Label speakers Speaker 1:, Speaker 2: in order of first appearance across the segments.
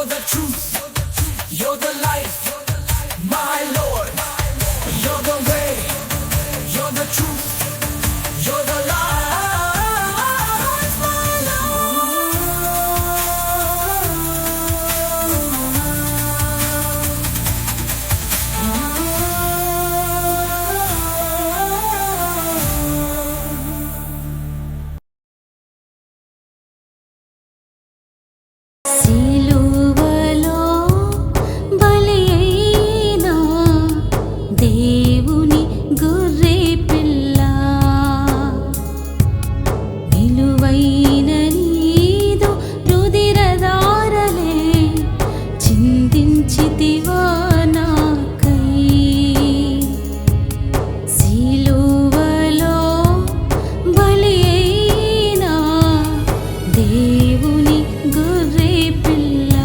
Speaker 1: You're the truth, you're the life, my Lord. You're the way, you're the truth, you're the life, my
Speaker 2: సిలువలో బలి అయిన దేవుని గొర్రె పిల్ల, విలువైన నీదు రుధిరధారలే చిందించితివా నాకై. సిలువలో బలి అయిన దేవుని గొర్రె పిల్ల,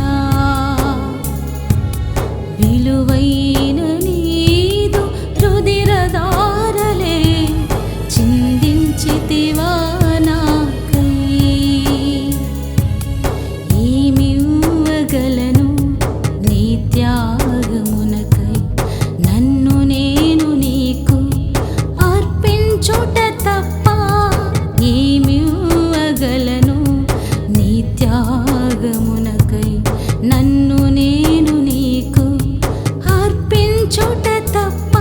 Speaker 2: విలువైన నీదు రుధిరధారలే చిందించితివా నాకై. ఏమివ్వగలను నీ త్యాగమునకై, నన్ను నేను నీకు అర్పించుట తప్ప ఏమివ్వగలను నీ త్యాగమునకై, నన్ను నేను నీకు అర్పించుట తప్ప.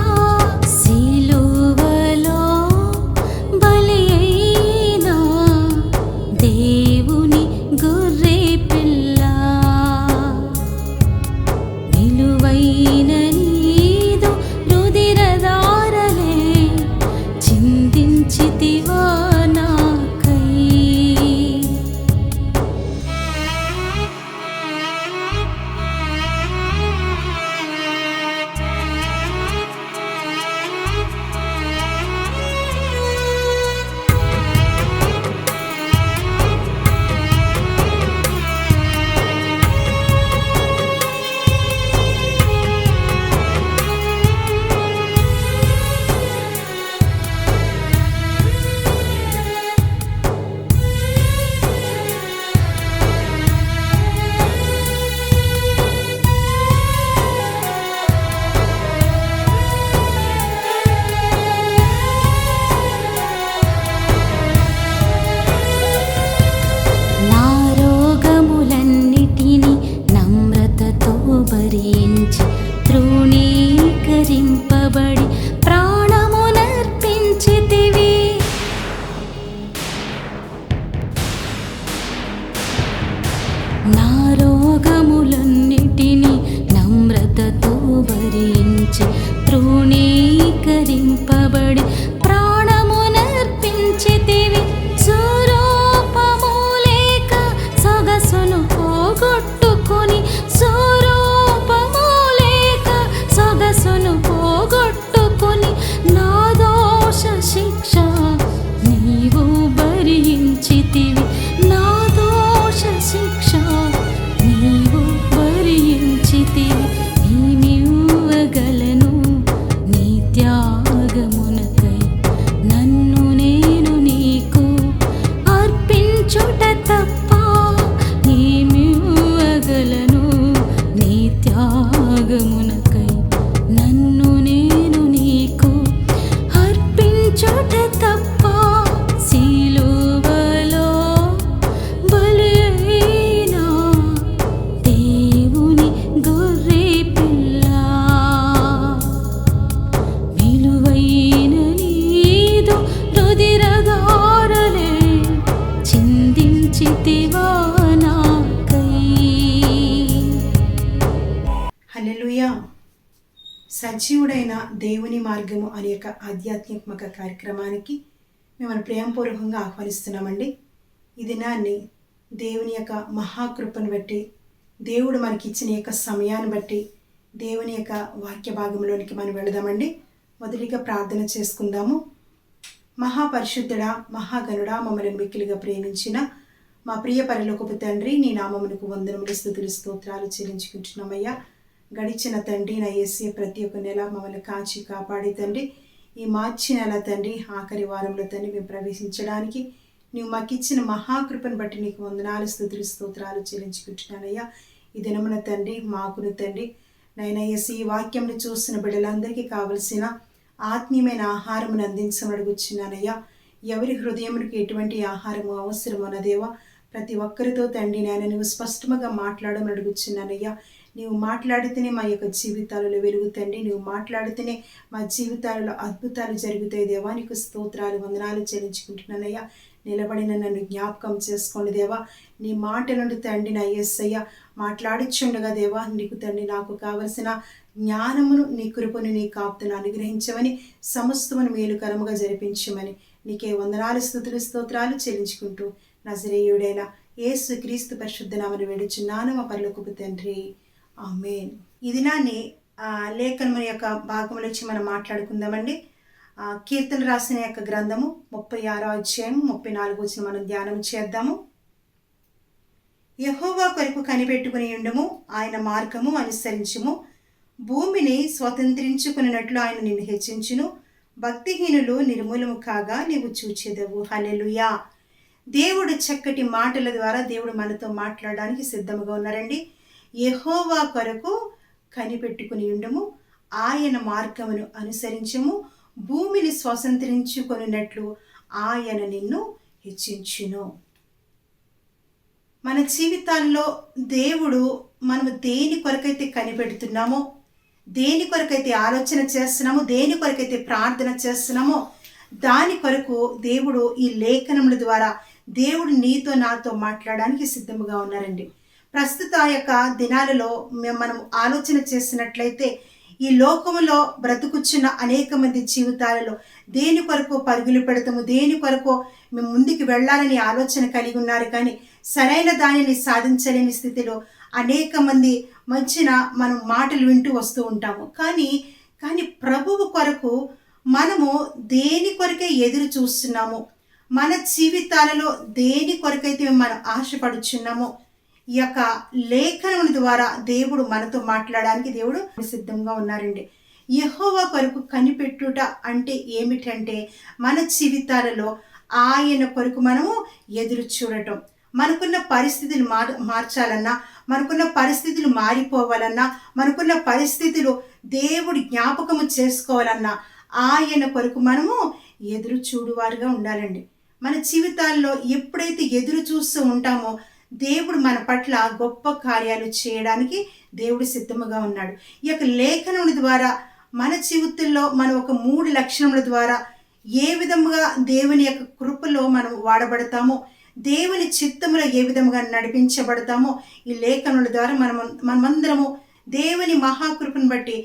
Speaker 2: సిలువలో బలి అయిన దేవుని గొర్రె పిల్ల, విలువైన నీదు రుధిరధారలే చిందించితివా నాకై. నా రోగములన్నిటిని నమ్రతతో భరించి తృణీకరింపబడి ప్రాణమునర్పించితివి. నా రోగములన్నిటిని నమ్రతతో భరించి తృణీకరింపబడి ప్రాణమునర్పించితివి. స్వరూపము లేక సొగసును పోగొట్టుకొని, స్వరూపము లేక సొగసును పోగొట్టుకొని, నా దోష శిక్ష నీవు భరించితివి. నా దోష శిక్ష నీవు భరించితివి. ఏమివ్వగలను నీ త్యాగమునకై, నన్ను నేను నీకు అర్పించుట తప్ప ఏమివ్వగలను నీ త్యాగమునకై, నన్ను నేను నీకు అర్పించుట తప్ప. సిలువలో బలి అయిన దేవుని గొర్రె పిల్ల, విలువైన నీదు రుధిరధారలే చిందించితివా నాకై.
Speaker 3: హల్లెలూయా. సజీవుడైన దేవుని మార్గము అనే యొక్క ఆధ్యాత్మిక కార్యక్రమానికి మిమ్మల్ని ప్రేమపూర్వకంగా ఆహ్వానిస్తున్నామండి. ఈ దినాన్ని దేవుని యొక్క మహాకృపను బట్టి, దేవుడు మనకి ఇచ్చిన యొక్క సమయాన్ని బట్టి దేవుని యొక్క వాక్య భాగంలోనికి మనం వెళదామండి. మొదటిగా ప్రార్థన చేసుకుందాము. మహాపరిశుద్ధుడా, మహాగణుడా, మమ్మల్ని మిక్కిలిగా ప్రేమించిన మా ప్రియ పరలోకపు తండ్రి, నీ నామమునకు వందనములు, స్తుతులు, స్తోత్రాలు చెల్లించుకుంటున్నామయ్యా. గడిచిన తండ్రి నా యేసయ్య ప్రతి ఒక్క నెల మమ్మల్ని కాచి కాపాడి తండ్రి, ఈ మార్చి నెల తండ్రి ఆఖరి వారంలో తండ్రి మేము ప్రవేశించడానికి నీవు మాకు ఇచ్చిన మహాకృపను బట్టి నీకు వందనాలు, స్తుతులు, స్తోత్రాలు చెల్లించుకుంటున్నానయ్యా. ఈ దినమున తండ్రి మాకును తండ్రి నైనా యేసు ఈ వాక్యంని చూస్తున్న బిడ్డలందరికీ కావలసిన ఆత్మీయమైన ఆహారమును అందించమని అడుగుచున్నానయ్యా. ఎవరి హృదయమునికి ఎటువంటి ఆహారము అవసరమో నా దేవా ప్రతి ఒక్కరితో తండ్రి నాయన నువ్వు స్పష్టంగా మాట్లాడమని అడుగుచున్నానయ్యా. నీవు మాట్లాడితేనే మా యొక్క జీవితాలలో వెలుగుతండి. నువ్వు మాట్లాడితేనే మా జీవితాలలో అద్భుతాలు జరుగుతాయి దేవా. నీకు స్తోత్రాలు వందనాలు చెల్లించుకుంటున్నానయ్యా. నిలబడిన నన్ను జ్ఞాపకం చేసుకోండి దేవా. నీ మాట నుండి తండ్రి నా యేసయ్య మాట్లాడుచుండగా దేవా నీకు తండ్రి నాకు కావలసిన జ్ఞానమును నీ కృపను నీ కాపుతను అనుగ్రహించమని సమస్తమును మేలుకరముగా జరిపించమని నీకే వందనాలు స్తుతులు స్తోత్రాలు చెల్లించుకుంటూ నజరేయుడైన యేసు క్రీస్తు పరిశుద్ధ నామమున వేడుచున్నాను మా పరలోకపు తండ్రి, ఆమేన్. ఈ దినాన్ని లేఖనం యొక్క భాగంలో వచ్చి మనం మాట్లాడుకుందామండి. కీర్తన రాసిన యొక్క గ్రంథము 36వ అధ్యాయం 34వ వచనం మనం ధ్యానం చేద్దాము. యెహోవా కొరకు కనిపెట్టుకుని ఉండుము, ఆయన మార్గము అనుసరించుము, భూమిని స్వతంత్రించుకున్నట్లు ఆయన నిన్ను హెచ్చించును, భక్తిహీనులు నిర్మూలము కాగా నీవు చూచెదవు. హల్లెలూయా. దేవుడు చక్కటి మాటల ద్వారా దేవుడు మనతో మాట్లాడడానికి సిద్ధంగా ఉన్నారండి. యెహోవా కొరకు కనిపెట్టుకుని ఉండుము, ఆయన మార్గమును అనుసరించుము, భూమిని స్వతంత్రించుకొనున్నట్లు ఆయన నిన్ను హెచ్చించును. మన జీవితాల్లో దేవుడు మనము దేని కొరకైతే కనిపెడుతున్నామో, దేని కొరకైతే ఆలోచన చేస్తున్నామో, దేని కొరకైతే ప్రార్థన చేస్తున్నామో దాని కొరకు దేవుడు ఈ లేఖనముల ద్వారా దేవుడు నీతో నాతో మాట్లాడడానికి సిద్ధంగా ఉన్నారండి. ప్రస్తుత యొక్క దినాలలో మనం ఆలోచన చేసినట్లయితే ఈ లోకములో బ్రతుకుచున్న అనేక మంది జీవితాలలో దేని కొరకు పరుగులు పెడతాము, దేని కొరకు మేము ముందుకు వెళ్ళాలని ఆలోచన కలిగి ఉన్నారు. కానీ సరైన దానిని సాధించలేని స్థితిలో అనేక మంది మధ్యన మనం మాటలు వింటూ వస్తూ ఉంటాము. కానీ ప్రభువు కొరకు మనము దేని కొరకే ఎదురు చూస్తున్నాము, మన జీవితాలలో దేని కొరకైతే మనం ఆశపడుచున్నామో ఈ యొక్క లేఖనముల ద్వారా దేవుడు మనతో మాట్లాడడానికి దేవుడు సిద్ధంగా ఉన్నారండి. యెహోవా కొరకు కనిపెట్టుట అంటే ఏమిటంటే మన జీవితాలలో ఆయన కొరకు మనము ఎదురు చూడటం. మనకున్న పరిస్థితులు మార్చాలన్నా, మనకున్న పరిస్థితులు మారిపోవాలన్నా, మనకున్న పరిస్థితులు దేవుడు జ్ఞాపకము చేసుకోవాలన్నా ఆయన కొరకు మనము ఎదురు చూడువారుగా ఉండాలండి. మన జీవితాల్లో ఎప్పుడైతే ఎదురు చూస్తూ ఉంటామో దేవుడు మన పట్ల గొప్ప కార్యాలు చేయడానికి దేవుడు సిద్ధముగా ఉన్నాడు. ఈ యొక్క లేఖనముల ద్వారా మన జీవితంలో మనం ఒక 3 లక్షణముల ద్వారా ఏ విధముగా దేవుని యొక్క కృపలో మనం వాడబడతామో, దేవుని చిత్తములో ఏ విధముగా నడిపించబడతామో ఈ లేఖనముల ద్వారా మనమందరము దేవుని మహాకృపను బట్టి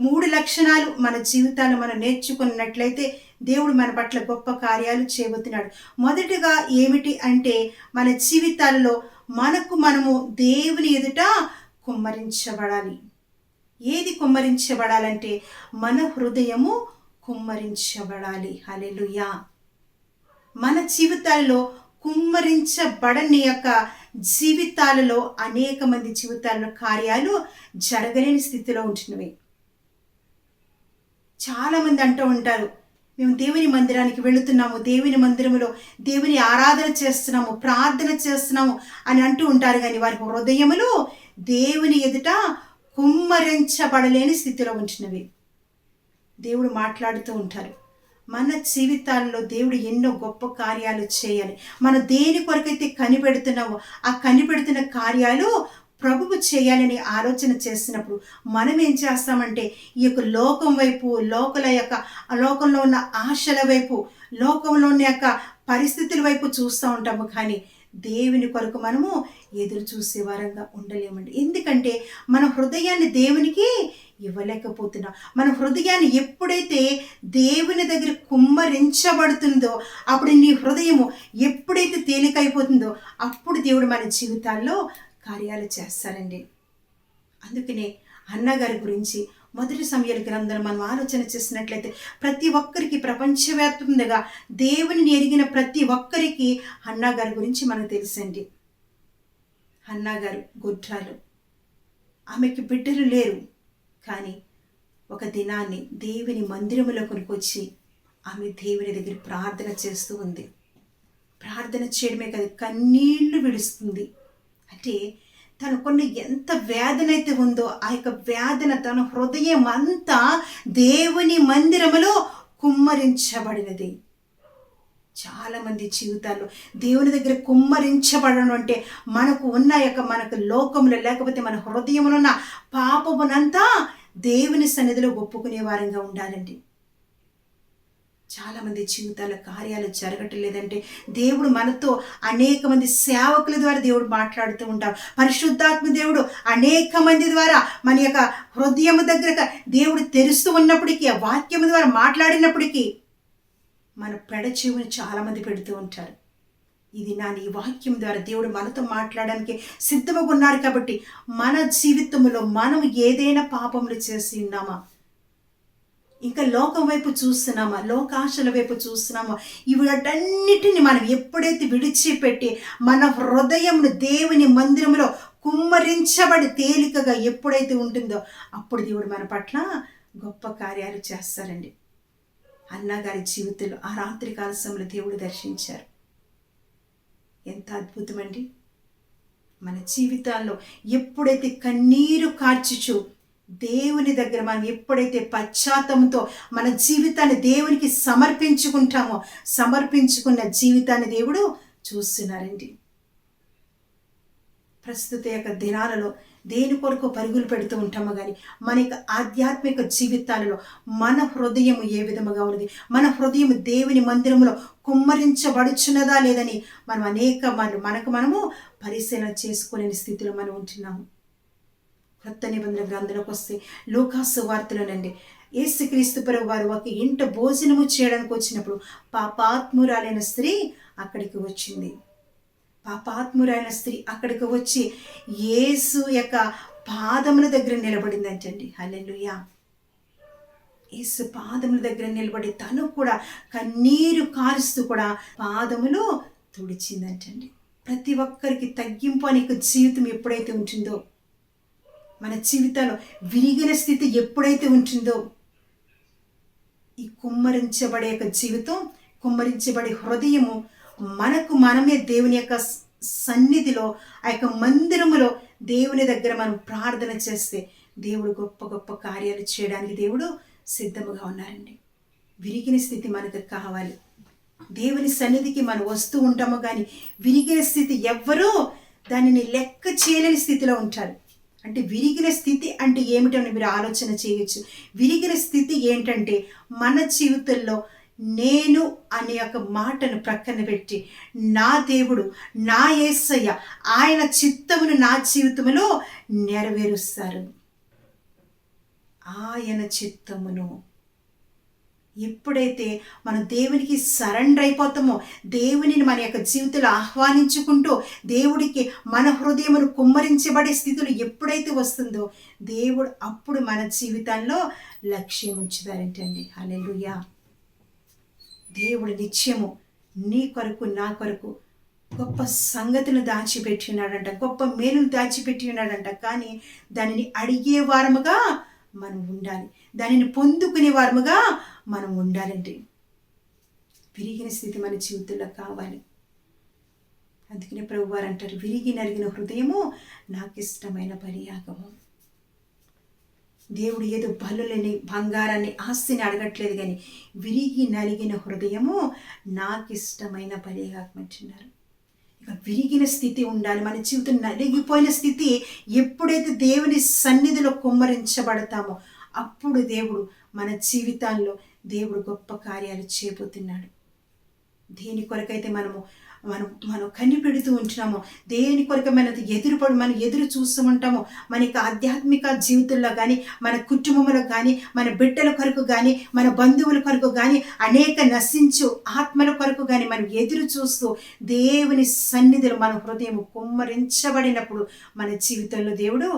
Speaker 3: 3 లక్షణాలు మన జీవితాలు మనం నేర్చుకున్నట్లయితే దేవుడు మన పట్ల గొప్ప కార్యాలు చేయబోతున్నాడు. మొదటిగా ఏమిటి అంటే మన జీవితాలలో మనము దేవుని ఎదుట కుమ్మరించబడాలి. ఏది కుమ్మరించబడాలంటే మన హృదయము కుమ్మరించబడాలి. హల్లెలూయా. మన జీవితాల్లో కుమ్మరించబడని యొక్క జీవితాలలో అనేక మంది జీవితాల్లో కార్యాలు జరగలేని స్థితిలో ఉంటున్నవి. చాలామంది అంటూ ఉంటారు, మేము దేవుని మందిరానికి వెళుతున్నాము, దేవుని మందిరములో దేవుని ఆరాధన చేస్తున్నాము, ప్రార్థన చేస్తున్నాము అని అంటూ ఉంటారు. కానీ వారి హృదయములు దేవుని ఎదుట కుమ్మరించబడలేని స్థితిలో ఉంటున్నవి. దేవుడు మాట్లాడుతూ ఉంటారు. మన జీవితాల్లో దేవుడు ఎన్నో గొప్ప కార్యాలు చేయాలి. మనం దేని కొరకైతే కనిపెడుతున్నామో ఆ కనిపెడుతున్న కార్యాలు ప్రభువు చేయాలని ఆలోచన చేసినప్పుడు మనం ఏం చేస్తామంటే ఈ యొక్క లోకం వైపు, లోకంలో ఉన్న ఆశల వైపు, లోకంలో ఉన్న యొక్క పరిస్థితుల వైపు చూస్తూ ఉంటాము. కానీ దేవుని కొరకు మనము ఎదురు చూసే వారంగా ఉండలేమండి. ఎందుకంటే మన హృదయాన్ని దేవునికి ఇవ్వలేకపోతున్నాం. మన హృదయాన్ని ఎప్పుడైతే దేవుని దగ్గర కుమ్మరించబడుతుందో అప్పుడు నీ హృదయము ఎప్పుడైతే తేలికైపోతుందో అప్పుడు దేవుడు మన జీవితాల్లో కార్యాలు చేస్తారండి. అందుకనే అన్నగారి గురించి మొదటి సమూయేలు గ్రంథంలో మనం ఆలోచన చేసినట్లయితే ప్రతి ఒక్కరికి ప్రపంచవ్యాప్తంగా దేవుని ఎరిగిన ప్రతి ఒక్కరికి అన్నగారి గురించి మనకు తెలుసండి. అన్నగారు గుడ్రాలు, ఆమెకి బిడ్డలు లేరు. కానీ ఒక దినాన్ని దేవుని మందిరములో కొనుకొచ్చి ఆమె దేవుని దగ్గర ప్రార్థన చేస్తూ ఉంది. ప్రార్థన చేయడమే కాదు, కన్నీళ్లు విడుస్తుంది. అంటే తనకున్న ఎంత వేదన అయితే ఉందో ఆ యొక్క వేదన తన హృదయం అంతా దేవుని మందిరములో కుమ్మరించబడినది. చాలామంది జీవితాల్లో దేవుని దగ్గర కుమ్మరించబడడం అంటే మనకు ఉన్న యొక్క మనకు లోకములో లేకపోతే మన హృదయంలో ఉన్న పాపమునంతా దేవుని సన్నిధిలో ఒప్పుకునే వారంగా ఉండాలండి. చాలామంది జీవితాల కార్యాలు జరగటం లేదంటే దేవుడు మనతో అనేక మంది సేవకుల ద్వారా దేవుడు మాట్లాడుతూ ఉంటారు. పరిశుద్ధాత్మ దేవుడు అనేక మంది ద్వారా మన యొక్క హృదయం దగ్గర దేవుడు తెరుస్తూ ఉన్నప్పటికీ ఆ వాక్యం ద్వారా మాట్లాడినప్పటికీ మన పెడచెవిని చాలామంది పెడుతూ ఉంటారు. ఇది ఈ వాక్యం ద్వారా దేవుడు మనతో మాట్లాడడానికి సిద్ధంగా ఉన్నారు. కాబట్టి మన జీవితంలో మనం ఏదైనా పాపములు చేసి ఉన్నామా, ఇంకా లోకం వైపు చూస్తున్నామా, లోకాశల వైపు చూస్తున్నామా, వీటన్నిటిని మనం ఎప్పుడైతే విడిచిపెట్టి మన హృదయంను దేవుని మందిరంలో కుమ్మరించబడి తేలికగా ఎప్పుడైతే ఉంటుందో అప్పుడు దేవుడు మన పట్ల గొప్ప కార్యాలు చేస్తారండి. అన్నగారి జీవితంలో ఆ రాత్రి కాల సమయంలో దేవుడు దర్శించారు. ఎంత అద్భుతమండి. మన జీవితాల్లో ఎప్పుడైతే కన్నీరు కార్చుచు దేవుని దగ్గర మనం ఎప్పుడైతే పశ్చాత్తాపంతో మన జీవితాన్ని దేవునికి సమర్పించుకుంటామో సమర్పించుకున్న జీవితాన్ని దేవుడు చూస్తున్నారండి. ప్రస్తుత యొక్క దినాలలో దేని కొరకు పరుగులు పెడుతూ ఉంటామో కానీ మన యొక్క ఆధ్యాత్మిక జీవితాలలో మన హృదయం ఏ విధముగా ఉన్నది, మన హృదయం దేవుని మందిరంలో కుమ్మరించబడుచున్నదా లేదని మనం అనేక మనము పరిశీలన చేసుకునే స్థితిలో మనం ఉంటున్నాము. కొత్త నిబంధన గ్రంథంలోకి వస్తే లూకాసు వార్తలోనండి యేసుక్రీస్తు ప్రభువు వారు ఒక ఇంట భోజనము చేయడానికి వచ్చినప్పుడు పాపాత్మురాలైన స్త్రీ అక్కడికి వచ్చింది. పాపాత్మురాలైన స్త్రీ అక్కడికి వచ్చి యేసు యొక్క పాదముల దగ్గర నిలబడిందంటండి. హల్లెలూయా. యేసు పాదముల దగ్గర నిలబడి తను కూడా కన్నీరు కారుస్తూ కూడా పాదములు తుడిచిందంటండి. ప్రతి ఒక్కరికి తగ్గింపు అనే జీవితం ఎప్పుడైతే ఉంటుందో, మన జీవితంలో విరిగిన స్థితి ఎప్పుడైతే ఉంటుందో, ఈ కుమ్మరించబడే జీవితం, కుమ్మరించబడే హృదయము మనకు మనమే దేవుని యొక్క సన్నిధిలో ఆ యొక్క మందిరములో దేవుని దగ్గర మనం ప్రార్థన చేస్తే దేవుడు గొప్ప గొప్ప కార్యాలు చేయడానికి దేవుడు సిద్ధముగా ఉన్నారండి. విరిగిన స్థితి మనకు కావాలి. దేవుని సన్నిధికి మనం వస్తూ ఉంటాము కానీ విరిగిన స్థితి ఎవ్వరూ దానిని లెక్క చేయలేని స్థితిలో ఉంటారు. అంటే విరిగిన స్థితి అంటే ఏమిటని మీరు ఆలోచన చేయొచ్చు. విరిగిన స్థితి ఏంటంటే మన జీవితంలో నేను అనే ఒక మాటను ప్రక్కన పెట్టి నా దేవుడు, నా యేసయ్య ఆయన చిత్తమును నా జీవితంలో నెరవేరుస్తారు. ఆయన చిత్తమును ఎప్పుడైతే మనం దేవునికి సరెండర్ అయిపోతామో, దేవునిని మన యొక్క జీవితంలో ఆహ్వానించుకుంటూ దేవుడికి మన హృదయమును కుమ్మరించబడే స్థితిలో ఎప్పుడైతే వస్తుందో దేవుడు అప్పుడు మన జీవితంలో లక్ష్యం ఉంచుతారంటండి. హల్లెలూయా. దేవుడు నిత్యము నీ కొరకు నా కొరకు గొప్ప సంగతులు దాచిపెట్టి ఉన్నాడంట, గొప్ప మేలును దాచిపెట్టి ఉన్నాడంట. కానీ దానిని అడిగే వారముగా మనం ఉండాలి, దానిని పొందుకునే వారముగా మనం ఉండాలండి. విరిగిన స్థితి మన జీవితంలో కావాలి. అందుకనే ప్రభువారు అంటారు, విరిగి నలిగిన హృదయము నాకు ఇష్టమైన బలియాగము. దేవుడు ఏదో బలులని, బంగారాన్ని, ఆస్తిని అడగట్లేదు కానీ విరిగి నలిగిన హృదయము నాకు ఇష్టమైన బలియాగమంటున్నారు. ఇక విరిగిన స్థితి ఉండాలి. మన జీవితం నలిగిపోయిన స్థితి ఎప్పుడైతే దేవుని సన్నిధిలో కుమ్మరించబడతామో అప్పుడు దేవుడు మన జీవితాల్లో దేవుడు గొప్ప కార్యాలు చేయబోతున్నాడు. దేని కొరకైతే మనం కనిపెడుతూ ఉంటున్నామో, దేని కొరకు మనం ఎదురు చూస్తూ ఉంటామో, మన యొక్క ఆధ్యాత్మిక జీవితంలో కానీ, మన కుటుంబంలో కానీ, మన బిడ్డల కొరకు కానీ, మన బంధువుల కొరకు కానీ, అనేక నశించు ఆత్మల కొరకు కానీ మనం ఎదురు చూస్తూ దేవుని సన్నిధిలో మన హృదయం కుమ్మరించబడినప్పుడు మన జీవితంలో దేవుడు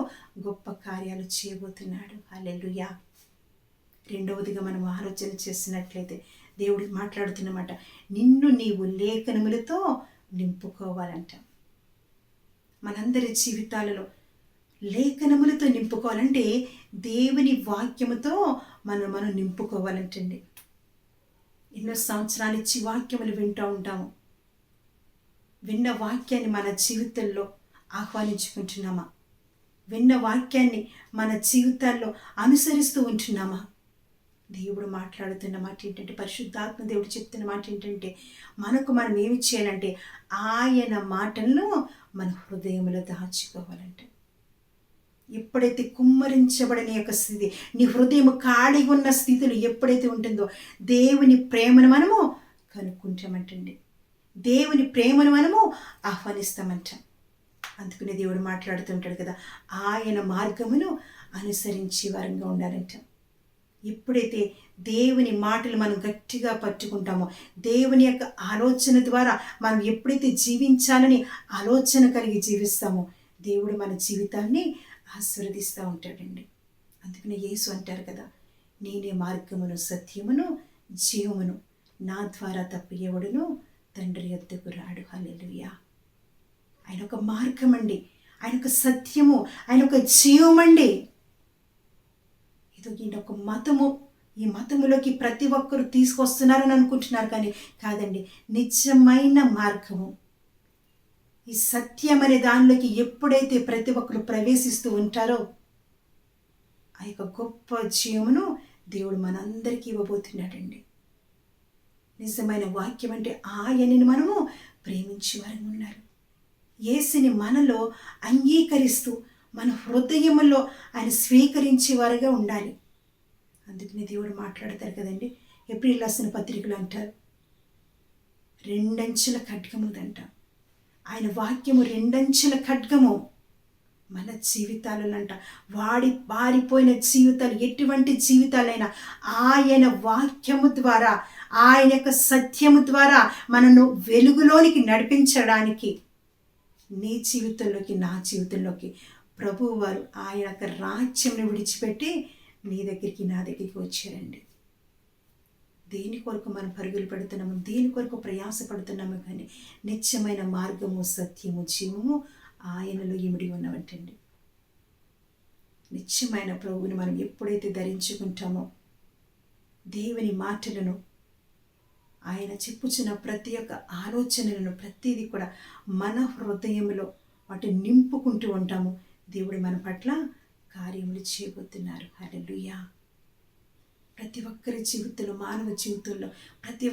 Speaker 3: గొప్ప కార్యాలు చేయబోతున్నాడు. హల్లెలూయా. రెండవదిగా మనం ఆలోచన చేసినట్లయితే దేవుడు మాట్లాడుతున్నమాట, నిన్ను నీవు లేఖనములతో నింపుకోవాలంట. మనందరి జీవితాలలో లేఖనములతో నింపుకోవాలంటే దేవుని వాక్యముతో మనం నింపుకోవాలంటండి. ఎన్నో సంవత్సరాలు ఇచ్చి వాక్యములు వింటూ ఉంటాము. విన్న వాక్యాన్ని మన జీవితంలో ఆహ్వానించుకుంటున్నామా? విన్న వాక్యాన్ని మన జీవితాల్లో అనుసరిస్తూ ఉంటున్నామా? దేవుడు మాట్లాడుతున్న మాట ఏంటంటే, పరిశుద్ధాత్మ దేవుడు చెప్తున్న మాట ఏంటంటే, మనకు మనం ఏమి చేయాలంటే ఆయన మాటలను మన హృదయంలో దాచుకోవాలంటే. ఎప్పుడైతే కుమ్మరించబడిన యొక్క స్థితి, నీ హృదయం ఖాళీగా ఉన్న స్థితిలో ఎప్పుడైతే ఉంటుందో దేవుని ప్రేమను మనము కనుక్కుంటామంటండి. దేవుని ప్రేమను మనము ఆహ్వానిస్తామంట. అందుకనే దేవుడు మాట్లాడుతుంటాడు కదా, ఆయన మార్గమును అనుసరించి వారంగా ఉండాలంట. ఎప్పుడైతే దేవుని మాటలు మనం గట్టిగా పట్టుకుంటామో, దేవుని యొక్క ఆలోచన ద్వారా మనం ఎప్పుడైతే జీవించాలని ఆలోచన కలిగి జీవిస్తామో, దేవుడు మన జీవితాన్ని ఆశీర్వదిస్తూ ఉంటాడండి. అందుకనే యేసు అంటారు కదా, నేనే మార్గమును సత్యమును జీవమును, నా ద్వారా తప్ప ఎవడును తండ్రి యొద్దకు రాడు. హల్లెలూయా. ఆయన ఒక మార్గం అండి, ఆయన ఒక సత్యము, ఆయన ఒక జీవమండి. ఈయన ఒక మతము, ఈ మతములోకి ప్రతి ఒక్కరు తీసుకొస్తున్నారని అనుకుంటున్నారు, కానీ కాదండి. నిజమైన మార్గము, ఈ సత్యం అనే దానిలోకి ఎప్పుడైతే ప్రతి ఒక్కరు ప్రవేశిస్తూ ఉంటారో, ఆ యొక్క గొప్ప జీవమును దేవుడు మనందరికీ ఇవ్వబోతున్నాడండి. నిజమైన వాక్యం అంటే ఆయనని మనము ప్రేమించే వారు ఉన్నారు. యేసుని మనలో అంగీకరిస్తూ మన హృదయంలో ఆయన స్వీకరించేవారుగా ఉండాలి. అందుకని దేవుడు మాట్లాడతారు కదండి, ఏప్రిల్ రాసిన పత్రికలు అంటారు, 2 అంచెల ఖడ్గముదంట. ఆయన వాక్యము 2 అంచెల ఖడ్గము మన జీవితాలలో అంట. పారిపోయిన జీవితాలు, ఎటువంటి జీవితాలైనా ఆయన వాక్యము ద్వారా, ఆయన యొక్క సత్యము ద్వారా మనను వెలుగులోనికి నడిపించడానికి, నీ జీవితంలోకి నా జీవితంలోకి ప్రభువు వారు ఆయన యొక్క రాజ్యంను విడిచిపెట్టి నీ దగ్గరికి నా దగ్గరికి వచ్చారండి. దేని కొరకు మనం పరుగులు పెడుతున్నాము, దేని కొరకు ప్రయాసపడుతున్నాము, కానీ నిత్యమైన మార్గము సత్యము జీవము ఆయనలో ఇమిడి ఉన్నవంటండి. నిత్యమైన ప్రభువుని మనం ఎప్పుడైతే ధరించుకుంటామో, దేవుని మాటలను, ఆయన చెప్పుచున్న ప్రతి ఒక్క ఆలోచనలను ప్రతిదీ కూడా మన హృదయంలో వాటిని నింపుకుంటూ ఉంటాము. దేవుడు మన పట్ల కార్యములు చేయబోతున్నారు. హల్లెలూయా. ప్రతి ఒక్కరి జీవితంలో, మానవ జీవితంలో ప్రతి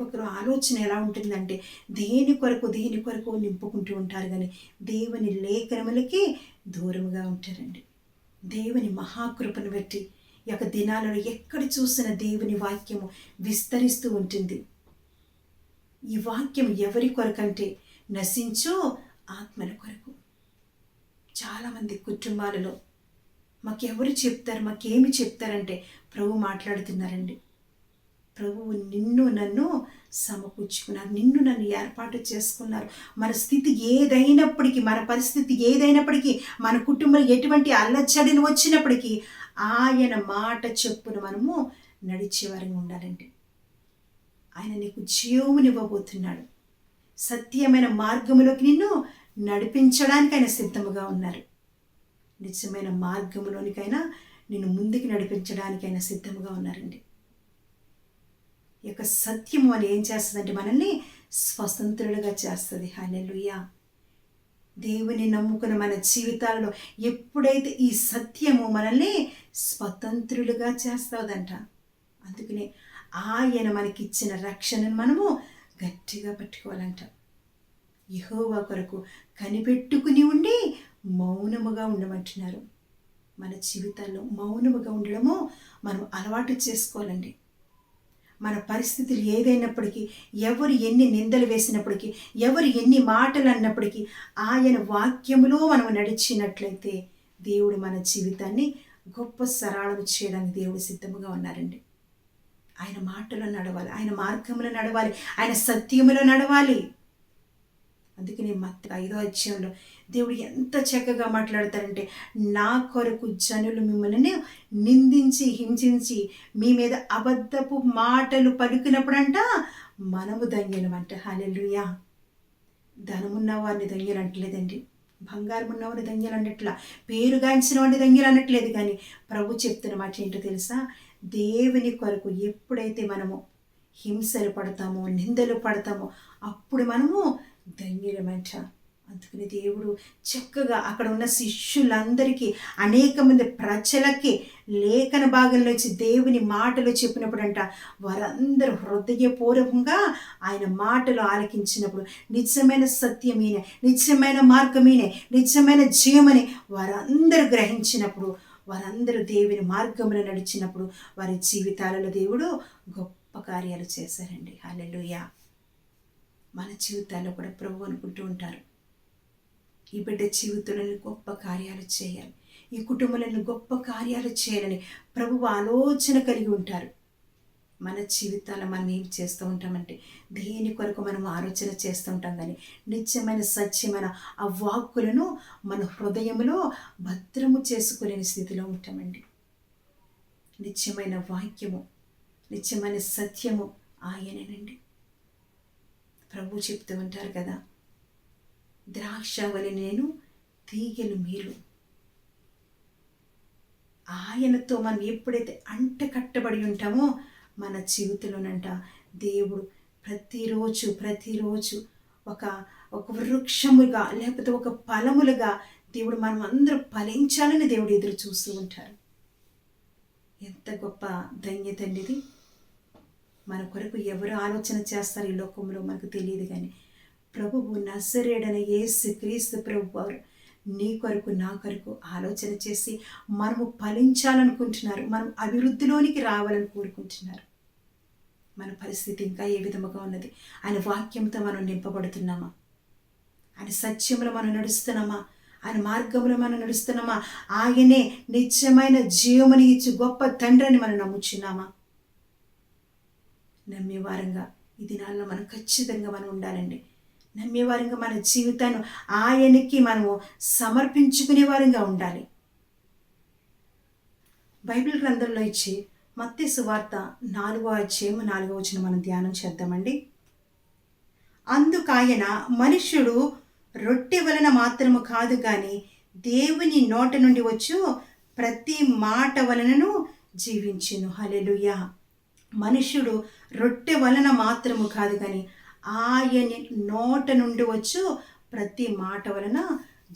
Speaker 3: ఒక్కరు ఆలోచన ఎలా ఉంటుందంటే, దేని కొరకు నింపుకుంటూ ఉంటారు, కానీ దేవుని లేఖనములకి దూరముగా ఉంటారండి. దేవుని మహాకృపను బట్టి ఈ యొక్క దినాలలో ఎక్కడ చూసిన దేవుని వాక్యము విస్తరిస్తూ ఉంటుంది. ఈ వాక్యం ఎవరి కొరకంటే నశించు ఆత్మల కొరకు. చాలామంది కుటుంబాలలో మాకెవరు చెప్తారు, మాకేమి చెప్తారంటే ప్రభు మాట్లాడుతున్నారండి. ప్రభువు నిన్ను నన్ను సమకూర్చుకున్నారు, నిన్ను నన్ను ఏర్పాటు చేసుకున్నారు. మన స్థితి ఏదైనప్పటికీ, మన పరిస్థితి ఏదైనప్పటికీ, మన కుటుంబంలో ఎటువంటి అల్లచడిలు వచ్చినప్పటికీ ఆయన మాట చెప్పున మనము నడిచేవారంగా ఉండాలండి. ఆయన నీకు జీవమునివ్వబోతున్నాడు. సత్యమైన మార్గములోకి నిన్ను నడిపించడానికి ఆయన సిద్ధముగా ఉన్నారు. నిజమైన మార్గంలోనికైనా నిన్ను ముందుకు నడిపించడానికైనా సిద్ధముగా ఉన్నారండి. ఈ యొక్క సత్యము అని ఏం చేస్తుందంటే మనల్ని స్వతంత్రులుగా చేస్తుంది. హల్లెలూయా. దేవుని నమ్ముకున్న మన జీవితాల్లో ఎప్పుడైతే ఈ సత్యము మనల్ని స్వతంత్రులుగా చేస్తుందంట. అందుకనే ఆయన మనకిచ్చిన రక్షణను మనము గట్టిగా పట్టుకోవాలంట. యెహోవా కొరకు కనిపెట్టుకుని ఉండి మౌనముగా ఉండమంటున్నారు. మన జీవితాల్లో మౌనముగా ఉండడము మనం అలవాటు చేసుకోవాలండి. మన పరిస్థితులు ఏదైనప్పటికీ, ఎవరు ఎన్ని నిందలు వేసినప్పటికీ, ఎవరు ఎన్ని మాటలు అన్నప్పటికీ, ఆయన వాక్యములో మనం నడిచినట్లయితే దేవుడు మన జీవితాన్ని గొప్ప సరళము చేయడానికి దేవుడు సిద్ధముగా ఉన్నారండి. ఆయన మాటలో నడవాలి, ఆయన మార్గంలో నడవాలి, ఆయన సత్యములో నడవాలి. అందుకని మత్తయి 5వ అధ్యాయంలో దేవుడు ఎంత చక్కగా మాట్లాడతారంటే, నా కొరకు జనులు మిమ్మల్ని నిందించి హింసించి మీ మీద అబద్ధపు మాటలు పలికినప్పుడంట మనము ధన్యులమంట. హల్లెలూయా. ధనమున్న వారిని ధన్యులు అంటలేదండి, బంగారం ఉన్నవారిని ధన్యులు అనట్లా, పేరుగాంచిన వాడిని ధన్యులు అనట్లేదు. కానీ ప్రభు చెప్తున్న మాట ఏంటో తెలుసా? దేవుని కొరకు ఎప్పుడైతే మనము హింసలు పడతామో, నిందలు పడతామో, అప్పుడు మనము ధన్యులమంట. అందుకని దేవుడు చక్కగా అక్కడ ఉన్న శిష్యులందరికీ, అనేక మంది ప్రజలకి లేఖన భాగంలో వచ్చి దేవుని మాటలు చెప్పినప్పుడంట వారందరూ హృదయపూర్వకంగా ఆయన మాటలు ఆలకించినప్పుడు నిజమైన సత్యమీనే, నిజమైన మార్గమీనే, నిజమైన జీవమని వారందరూ గ్రహించినప్పుడు, వారందరూ దేవుని మార్గంలో నడిచినప్పుడు వారి జీవితాలలో దేవుడు గొప్ప కార్యాలు చేశారండి. హల్లెలూయా. మన జీవితాల్లో కూడా ప్రభు అనుకుంటూ ఉంటారు, ఈ బిడ్డ జీవితంలో గొప్ప కార్యాలు చేయాలి, ఈ కుటుంబంలో గొప్ప కార్యాలు చేయాలని ప్రభువు ఆలోచన కలిగి ఉంటారు. మన జీవితాల్లో మనం ఏం చేస్తూ ఉంటామంటే దేని కొరకు మనం ఆలోచన చేస్తూ ఉంటాం, కానీ నిత్యమైన సత్యమైన ఆ వాక్కులను మన హృదయంలో భద్రము చేసుకోలేని స్థితిలో ఉంటామండి. నిత్యమైన వాక్యము, నిత్యమైన సత్యము ఆయనేనండి. ప్రభు చెప్తూ ఉంటారు కదా, ద్రాక్షవలి నేను, తీగలు మీరు. ఆయనతో మనం ఎప్పుడైతే అంట కట్టబడి ఉంటామో మన జీవితంలోనంట దేవుడు ప్రతిరోజు ఒక వృక్షముగా లేకపోతే ఒక ఫలములుగా దేవుడు మనం అందరూ ఫలించాలని దేవుడు ఎదురు చూస్తూ ఉంటారు. ఎంత గొప్ప ధన్యత అండి ఇది. మన కొరకు ఎవరు ఆలోచన చేస్తారు ఈ లోకంలో మనకు తెలియదు, కానీ ప్రభువు నజరేయుడైన యేసుక్రీస్తు ప్రభు వారు నీ కొరకు నా కొరకు ఆలోచన చేసి మనము ఫలించాలనుకుంటున్నారు, మనం అభివృద్ధిలోనికి రావాలని కోరుకుంటున్నారు. మన పరిస్థితి ఇంకా ఏ విధముగా ఉన్నది? ఆయన వాక్యంతో మనం నింపబడుతున్నామా? ఆయన సత్యంలో మనం నడుస్తున్నామా? ఆయన మార్గంలో మనం నడుస్తున్నామా? ఆయనే నిత్యమైన జీవముని ఇచ్చి గొప్ప తండ్రిని మనం నమ్ముచున్నామా? నమ్మేవారంగా ఈ దినాల్లో మనం ఖచ్చితంగా మనం ఉండాలండి. నమ్మేవారంగా మన జీవితాన్ని ఆయనకి మనము సమర్పించుకునే వారంగా ఉండాలి. బైబిల్ గ్రంథంలో ఇచ్చి మత్తయి సువార్త 4:4 మనం ధ్యానం చేద్దామండి. అందుకాయన మనుష్యుడు రొట్టె వలన మాత్రము కాదు గాని దేవుని నోట నుండి వచ్చు ప్రతి మాట వలనను జీవించును. హల్లెలూయా. మనుష్యుడు రొట్టె వలన మాత్రము కాదు కానీ ఆయన నోట నుండి వచ్చు ప్రతి మాట వలన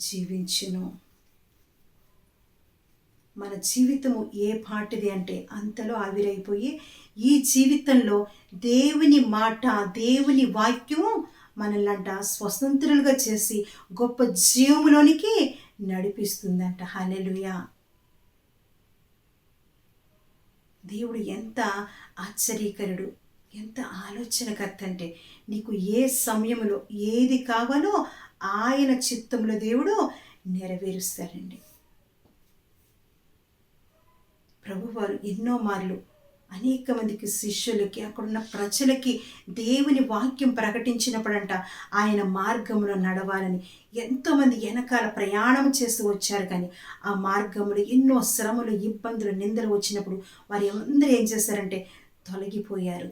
Speaker 3: జీవించును. మన జీవితము ఏ పాటిది అంటే అంతలో ఆవిరైపోయి ఈ జీవితంలో దేవుని మాట, దేవుని వాక్యము మనల్నంట స్వతంత్రులుగా చేసి గొప్ప జీవములోనికి నడిపిస్తుందంట. హల్లెలూయా. దేవుడు ఎంత ఆశ్చర్యకరుడు, ఎంత ఆలోచనకర్త అంటే నీకు ఏ సమయంలో ఏది కావాలో ఆయన చిత్తంలో దేవుడు నెరవేరుస్తాడండి. ప్రభువారు ఎన్నో మార్లు అనేక మందికి శిష్యులకి అక్కడున్న ప్రజలకి దేవుని వాక్యం ప్రకటించినప్పుడంట ఆయన మార్గంలో నడవాలని ఎంతోమంది వెనకాల ప్రయాణం చేస్తూ వచ్చారు. కానీ ఆ మార్గంలో ఎన్నో శ్రమలు, ఇబ్బందులు, నిందలు వచ్చినప్పుడు వారు అందరూ ఏం చేశారంటే తొలగిపోయారు.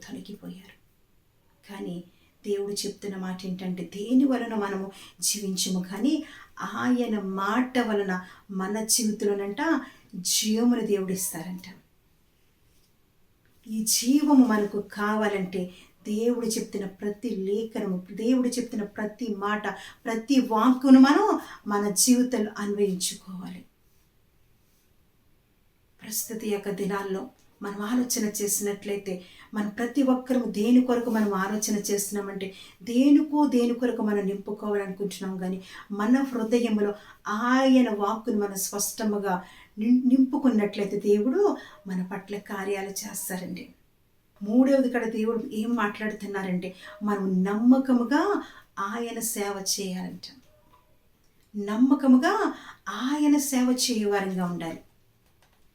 Speaker 3: కానీ దేవుడు చెప్తున్న మాట ఏంటంటే దేని వలన మనము జీవించము కానీ ఆయన మాట వలన మన జీవితంలోనంట జీవమును దేవుడు ఇస్తారంట. ఈ జీవము మనకు కావాలంటే దేవుడు చెప్తున్న ప్రతి లేఖనము, దేవుడు చెప్తున్న ప్రతి మాట, ప్రతి వాక్కును మనం మన జీవితంలో అన్వయించుకోవాలి. ప్రస్తుత యొక్క దినాల్లో మనం ఆలోచన చేసినట్లయితే మనం ప్రతి ఒక్కరూ దేని కొరకు మనం ఆలోచన చేస్తున్నామంటే దేని కొరకు మనం నింపుకోవాలనుకుంటున్నాం. కానీ మన హృదయంలో ఆయన వాక్కును మనం స్పష్టముగా నింపుకున్నట్లయితే దేవుడు మన పట్ల కార్యాలు చేస్తారండి. మూడవది కూడా దేవుడు ఏం మాట్లాడుతున్నారంటే మనం నమ్మకముగా ఆయన సేవ చేయాలంట. నమ్మకముగా ఆయన సేవ చేయవారంగా ఉండాలి.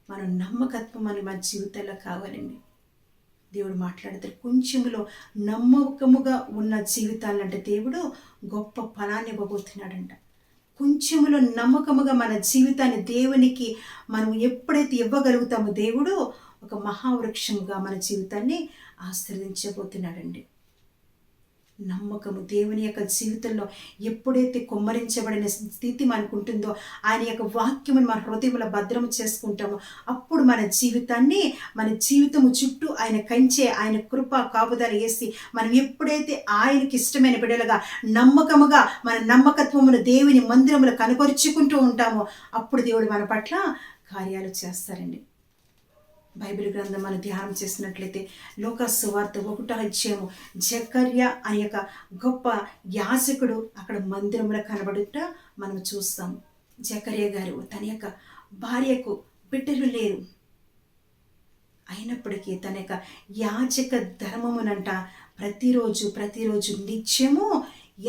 Speaker 3: మనం నమ్మకత్వం అని మన జీవితాల్లో కావాలండి. దేవుడు మాట్లాడతారు కొంచెంలో నమ్మకముగా ఉన్న జీవితాలంటే దేవుడు గొప్ప ఫలాన్ని ఇవ్వబోతున్నాడంట. కొంచెములో నమ్మకముగా మన జీవితాన్ని దేవునికి మనం ఎప్పుడైతే ఇవ్వగలుగుతామో దేవుడు ఒక మహావృక్షముగా మన జీవితాన్ని ఆశీర్వదించబోతున్నాడండి. నమ్మకము దేవుని యొక్క జీవితంలో ఎప్పుడైతే కుమ్మరించబడిన స్థితి మనకు ఉంటుందో, ఆయన యొక్క వాక్యమును మన హృదయంలో భద్రము చేసుకుంటామో, అప్పుడు మన జీవితము చుట్టూ ఆయన కంచె, ఆయన కృప కాపుదల వేసి మనం ఎప్పుడైతే ఆయనకి ఇష్టమైన బిడ్డలుగా నమ్మకముగా మన నమ్మకత్వమును దేవుని మందిరములు కనపరుచుకుంటూ ఉంటామో, అప్పుడు దేవుడు మన పట్ల కార్యాలు చేస్తారండి. బైబిల్ గ్రంథం మనం ధ్యానం చేసినట్లయితే లూకాసు సువార్త 1వ అధ్యాయము జకర్యా అనే ఒక గొప్ప యాజకుడు అక్కడ మందిరంలో కనబడుట మనం చూస్తాం. జకర్యా గారు తన యొక్క భార్యకు బిడ్డలు లేరు, అయినప్పటికీ తన యొక్క యాజక ధర్మమునంట ప్రతిరోజు నిత్యము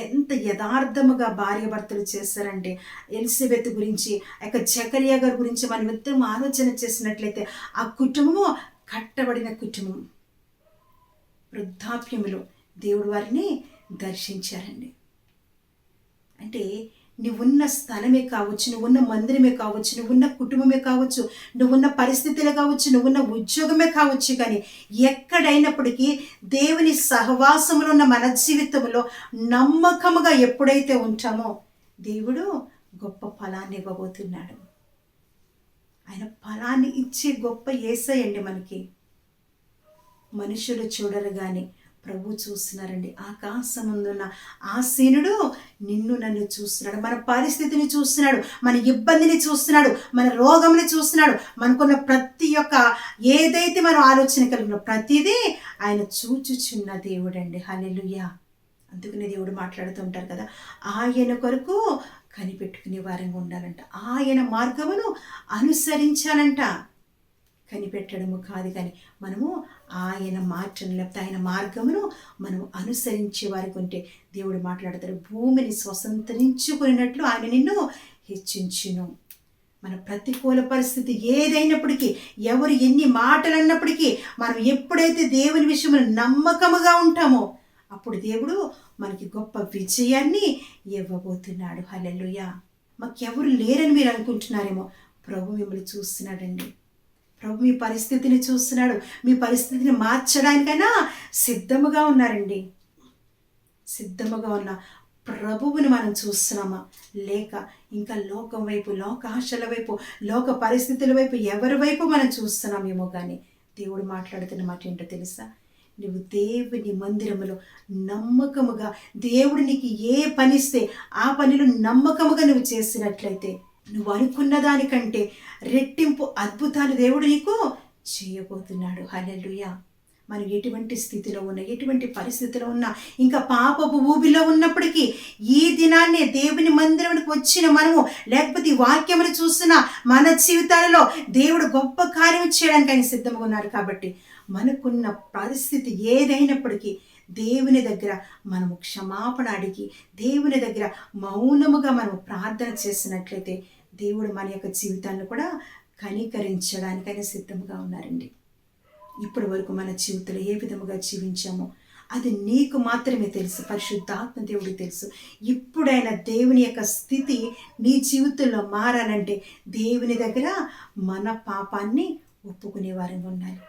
Speaker 3: ఎంత యథార్థముగా భార్యాభర్తలు చేస్తారంటే, ఎలిజబెత్ గురించి, జకర్యా గారి గురించి మనం ఇద్దరం ఆలోచన చేసినట్లయితే ఆ కుటుంబము కట్టబడిన కుటుంబం. వృద్ధాప్యములో దేవుడు వారిని దర్శించారండి. అంటే నువ్వున్న స్థలమే కావచ్చు, నువ్వున్న మందిరమే కావచ్చు, నువ్వున్న కుటుంబమే కావచ్చు, నువ్వున్న పరిస్థితులే కావచ్చు, నువ్వున్న ఉద్యోగమే కావచ్చు, కానీ ఎక్కడైనప్పటికీ దేవుని సహవాసములో ఉన్న మన జీవితంలో నమ్మకముగా ఎప్పుడైతే ఉంటామో దేవుడు గొప్ప ఫలాన్ని ఇవ్వబోతున్నాడు. ఆయన ఫలాన్ని ఇచ్చే గొప్ప యేసయ్యండి. మనకి మనుషులు చూడరు కానీ ప్రభు చూస్తున్నారండి. ఆకాశముందున్న ఆసీనుడు నిన్ను నన్ను చూస్తున్నాడు, మన పరిస్థితిని చూస్తున్నాడు, మన ఇబ్బందిని చూస్తున్నాడు, మన రోగంని చూస్తున్నాడు, మనకున్న ప్రతి ఒక్క ఏదైతే మనం ఆలోచన కలిగిన ప్రతిదీ ఆయన చూచుచున్న దేవుడండి. హల్లెలూయా. అందుకనే దేవుడు మాట్లాడుతూ ఉంటారు కదా, ఆయన కొరకు కనిపెట్టుకునే వారంగా ఉండాలంట, ఆయన మార్గమును అనుసరించాలంట. కనిపెట్టడము కాదు, కానీ మనము ఆయన మాటను లేకపోతే ఆయన మార్గమును మనం అనుసరించే వారికి ఉంటే దేవుడు మాట్లాడతాడు, భూమిని స్వతంత్రించుకున్నట్లు ఆయన నిన్ను హెచ్చించును. మన ప్రతికూల పరిస్థితి ఏదైనప్పటికీ, ఎవరు ఎన్ని మాటలు అన్నప్పటికీ, మనం ఎప్పుడైతే దేవుని విషయంలో నమ్మకముగా ఉంటామో అప్పుడు దేవుడు మనకి గొప్ప విజయాన్ని ఇవ్వబోతున్నాడు. హల్లెలూయా. మాకెవరు లేరని మీరు అనుకుంటున్నారేమో, ప్రభు మిమ్మల్ని చూస్తున్నాడండి. ప్రభు మీ పరిస్థితిని చూస్తున్నాడు, మీ పరిస్థితిని మార్చడానికైనా సిద్ధముగా ఉన్నారండి. సిద్ధముగా ఉన్న ప్రభువుని మనం చూస్తున్నామా, లేక ఇంకా లోకం వైపు, లోక ఆశల వైపు, లోక పరిస్థితుల వైపు, ఎవరి వైపు మనం చూస్తున్నామేమో. కానీ దేవుడు మాట్లాడుతున్న మాట ఏంటో తెలుసా, నువ్వు దేవుని మందిరములో నమ్మకముగా, దేవుడు నీకు ఏ పనిస్తే ఆ పనిలో నమ్మకముగా నువ్వు చేసినట్లయితే నువ్వు అనుకున్న దానికంటే రెట్టింపు అద్భుతాలు దేవుడు నీకు చేయబోతున్నాడు. హల్లెలూయా. మనం ఎటువంటి స్థితిలో ఉన్నా, ఎటువంటి పరిస్థితిలో ఉన్నా, ఇంకా పాపపు ఊబిలో ఉన్నప్పటికీ ఈ దినాన్నే దేవుని మందిరానికి వచ్చిన మనము, లేకపోతే ఈ వాక్యమును చూస్తున్న మన జీవితాలలో దేవుడు గొప్ప కార్యం చేయడానికి ఆయన సిద్ధంగా ఉన్నారు. కాబట్టి మనకున్న పరిస్థితి ఏదైనప్పటికీ దేవుని దగ్గర మనము క్షమాపణ అడిగి, దేవుని దగ్గర మౌనముగా మనము ప్రార్థన చేసినట్లయితే దేవుడు మన యొక్క జీవితాన్ని కూడా కనికరించడానికైనా సిద్ధంగా ఉన్నారండి. ఇప్పటి వరకు మన జీవితంలో ఏ విధముగా జీవించామో అది నీకు మాత్రమే తెలుసు, పరిశుద్ధాత్మ దేవుడికి తెలుసు. ఇప్పుడైనా దేవుని యొక్క స్థితి నీ జీవితంలో మారాలంటే దేవుని దగ్గర మన పాపాన్ని ఒప్పుకునే వారంగా ఉండాలి.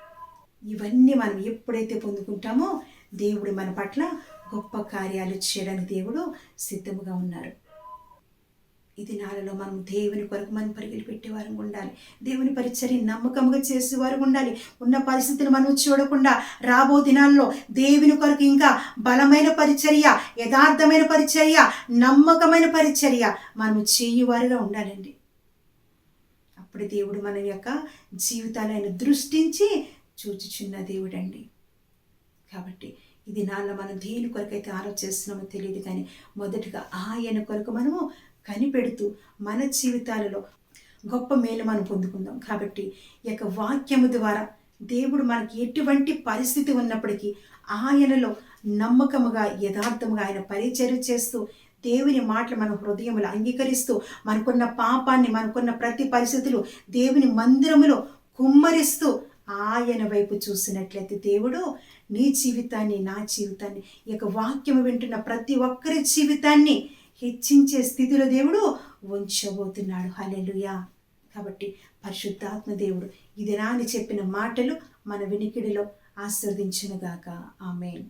Speaker 3: ఇవన్నీ మనం ఎప్పుడైతే పొందుకుంటామో దేవుడు మన పట్ల గొప్ప కార్యాలు చేయడానికి దేవుడు సిద్ధముగా ఉన్నారు. ఈ దినాలలో మనం దేవుని కొరకు మనం పరుగులు పెట్టేవారు ఉండాలి, దేవుని పరిచర్య నమ్మకంగా చేసేవారు ఉండాలి. ఉన్న పరిస్థితులు మనం చూడకుండా రాబో దినాల్లో దేవుని కొరకు ఇంకా బలమైన పరిచర్య, యథార్థమైన పరిచర్య, నమ్మకమైన పరిచర్య మనం చేయువారుగా ఉండాలండి. అప్పుడు దేవుడు మన యొక్క జీవితాలను దృష్టించి చూచుచున్న దేవుడండి. కాబట్టి ఈ దినాల్లో మనం దేని కొరకైతే ఆలోచిస్తున్నామో తెలియదు, కానీ మొదటిగా ఆయన కొరకు మనము కనిపెడుతూ మన జీవితాలలో గొప్ప మేలు మనం పొందుకుందాం. కాబట్టి ఈ యొక్క వాక్యము ద్వారా దేవుడు మనకి ఎటువంటి పరిస్థితి ఉన్నప్పటికీ ఆయనలో నమ్మకముగా, యథార్థముగా ఆయన పరిచర్య చేస్తూ దేవుని మాటలు మన హృదయములు అంగీకరిస్తూ మనకున్న పాపాన్ని, మనకున్న ప్రతి పరిస్థితులు దేవుని మందిరములో కుమ్మరిస్తూ ఆయన వైపు చూసినట్లయితే దేవుడు నీ జీవితాన్ని, నా జీవితాన్ని, ఈ యొక్క వాక్యము వింటున్న ప్రతి ఒక్కరి జీవితాన్ని హెచ్చించే స్థితిలో దేవుడు ఉంచబోతున్నాడు. హల్లెలూయా. కాబట్టి పరిశుద్ధాత్మ దేవుడు ఈ దినాన్ని చెప్పిన మాటలు మన వినికిడిలో ఆశీర్వదించునుగాక. ఆమేన్.